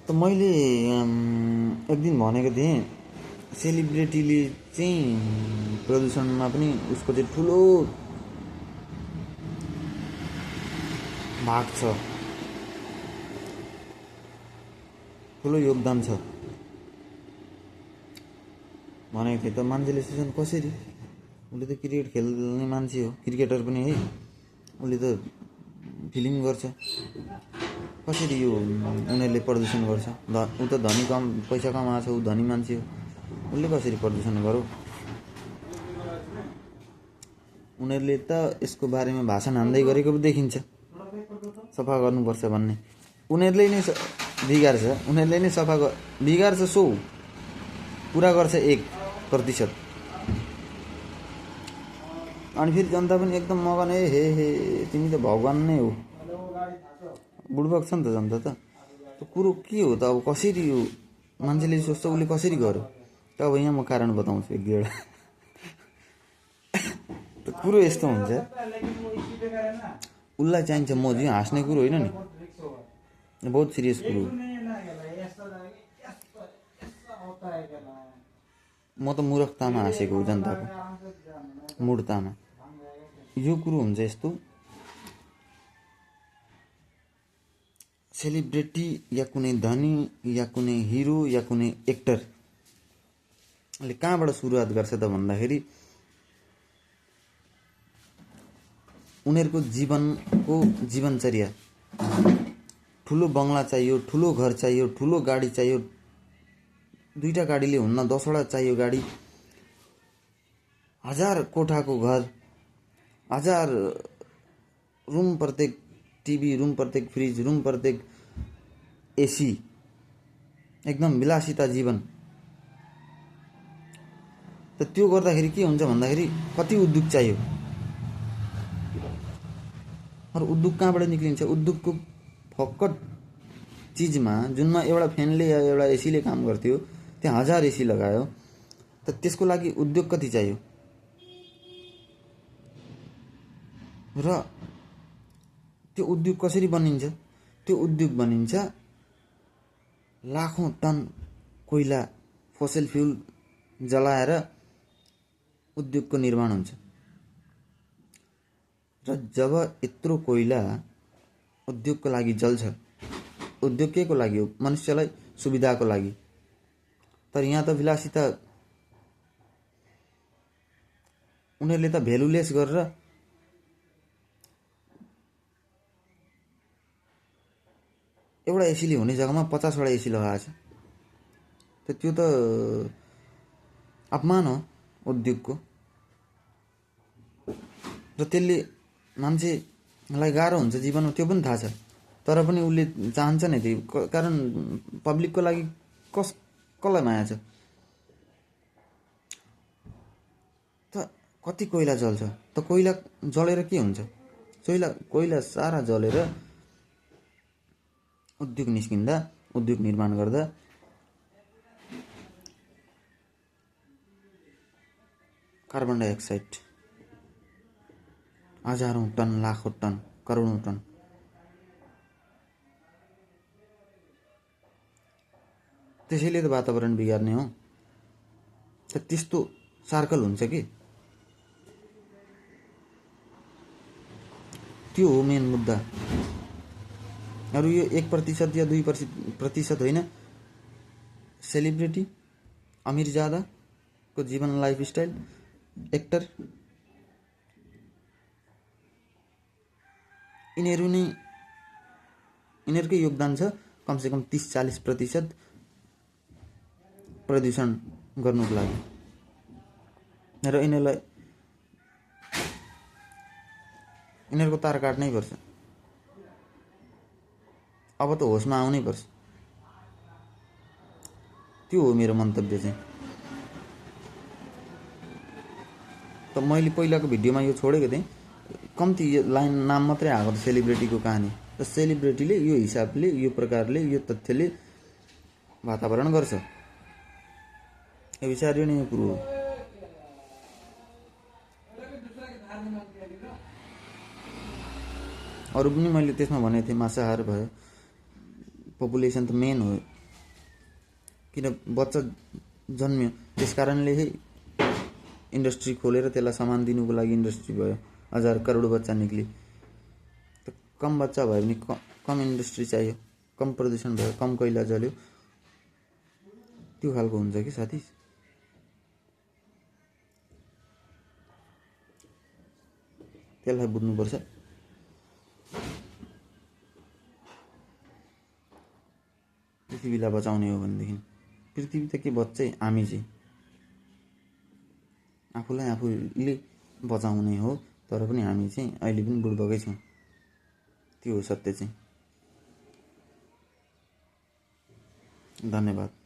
त मैले एक दिन भनेको थिएँ सेलिब्रेटीले चाहिँ प्रदूषणमा पनि उसको चाहिँ ठुलो भाग छ, ठुलो योगदान छ भनेको थिएँ। त मान्छेले सोच्छन् कसरी, उसले त क्रिकेट खेल्ने मान्छे हो, क्रिकेटर पनि है, उसले त फिल्म गर्छ, कसरी यो उनीहरूले प्रदूषण गर्छ? ऊ त धनी कम पैसा कमाएको छ, ऊ धनी मान्छे हो, उसले कसरी प्रदूषण गरौ? उनीहरूले त यसको बारेमा भाषण हान्दै गरेको पो देखिन्छ, सफा गर्नुपर्छ भन्ने। उनीहरूले नै बिगार्छ, उनीहरूले नै सफा बिगार्छ 100, पुरा गर्छ 1%। अनि फेरि जनता पनि एकदम मगन, हे तिमी त भगवान नै हो, बुढबक छ नि त जनता त। त्यो कुरो के हो त? अब कसरी यो मान्छेले सोच्छ उसले कसरी गर्यो त? अब यहाँ म कारण बताउँछु एक दुईवटा। त कुरो यस्तो हुन्छ, उसलाई चाहिन्छ मौज, यो हाँस्ने कुरो होइन नि, बहुत सिरियस कुरो हो। म त मूर्खतामा हाँसेको हो, जनताको मूर्खतामा। यो कुरो हुन्छ यस्तो, सेलिब्रेटी या कुनै धनी या कुनै हिरो या कुनै एक्टरले कहाँबाट सुरुवात गर्छ त भन्दाखेरि उनीहरूको जीवनचर्या, ठुलो बङ्गला चाहियो, ठुलो घर चाहियो, ठुलो गाडी चाहियो, 2टा गाडीले हुन्न 10वटा चाहियो गाडी, 1000 कोठाको घर, 1000 रुम, प्रत्येक टिभी रुम, प्रत्येक फ्रिज रुम, प्रत्येक एसी, एकदम विलासिता जीवन। त त्यो गर्दाखेरि के हुन्छ भन्दाखेरि कति उद्योग चाहियो, र उद्योग कहाँबाट निक्लिन्छ? उद्योगको फक्कट चिजमा, जुनमा एउटा फ्यानले या एउटा एसीले काम गर्थ्यो, त्यहाँ 1000 एसी लगायो, त त्यसको लागि उद्योग कति चाहियो? र त्यो उद्योग कसरी बनिन्छ? त्यो उद्योग बनिन्छ लाखौँ टन कोइला, फसिल फ्युल जलाएर उद्योगको निर्माण हुन्छ। र जब यत्रो कोइला उद्योगको लागि जल्छ, उद्योग के को लागि हो? मनुष्यलाई सुविधाको लागि। तर यहाँ त विलासिता उनीहरूले त भ्यालुलेस गरेर एउटा एसीले हुने जग्गामा 50वटा एसी लगाएको छ। त त्यो त अपमान हो उद्योगको। र त्यसले मान्छेलाई गाह्रो हुन्छ जीवनमा, त्यो पनि थाहा छ, तर पनि उसले चाहन्छ नै त्यही, कारण पब्लिकको लागि कसलाई माया छ? त कति कोइला जल्छ, त कोइला जलेर के हुन्छ? कोइला सारा जलेर उद्योग निस्किँदा, उद्योग निर्माण गर्दा कार्बन डाइअक्साइड 1000औं टन, लाखौँ टन, करोडौँ टन। त्यसैले त वातावरण बिगार्ने हो। त त्यस्तो सर्कल हुन्छ कि? त्यो हो मेन मुद्दा। अरू यो 1% या 2% होइन, सेलिब्रेटी, अमिरजादाको जीवन, लाइफस्टाइल, एक्टर, यिनीहरूकै योगदान छ कमसेकम 30-40% प्रदूषण गर्नुको लागि। र यिनीहरूको तार काट्नै पर्छ, अब त होसमा आउनै पर्छ। त्यो हो मेरो मन्तव्य चाहिँ। त मैले पहिलाको भिडियोमा यो छोडेको थिएँ, कम्ती लाइन नाम मात्रै आएको थियो सेलिब्रेटीको कहानी। त सेलिब्रेटीले यो हिसाबले, यो प्रकारले, यो तथ्यले वातावरण गर्छ, यो विचार्य नै कुरो हो। अरू पनि मैले त्यसमा भनेको थिएँ, मांसाहार भयो, पपुलेसन त मेन हो किन बच्चा जन्मियो त्यस कारणले इन्डस्ट्री खोलेर त्यसलाई सामान दिनुको लागि इन्डस्ट्री भयो, हजार करोड बच्चा निक्ली। त कम बच्चा भयो भने कम इन्डस्ट्री चाहियो, कम प्रदूषण भयो, कम कोइला जल्यो, त्यो खालको हुन्छ कि साथी। त्यसलाई बुझ्नुपर्छ। पृथ्वीलाई बचाउने हो भनेदेखि पृथ्वी त के बच्चै, हामी चाहिँ आफूलाई आफूले बचाउने हो, तर पनि हामी चाहिँ अहिले पनि बुढ्बकै छौँ। त्यो हो सत्य चाहिँ। धन्यवाद।